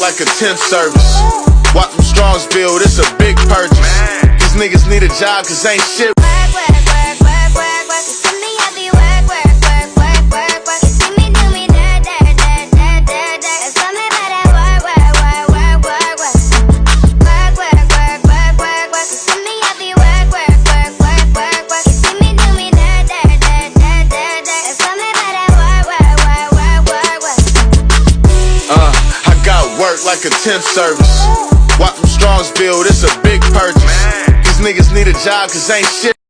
like a temp service. Watch them Strongs build, it's a big purchase. These niggas need a job cause ain't shit. Work like a temp service. Watch them Strongs build, it's a big purchase. These niggas need a job cause ain't shit.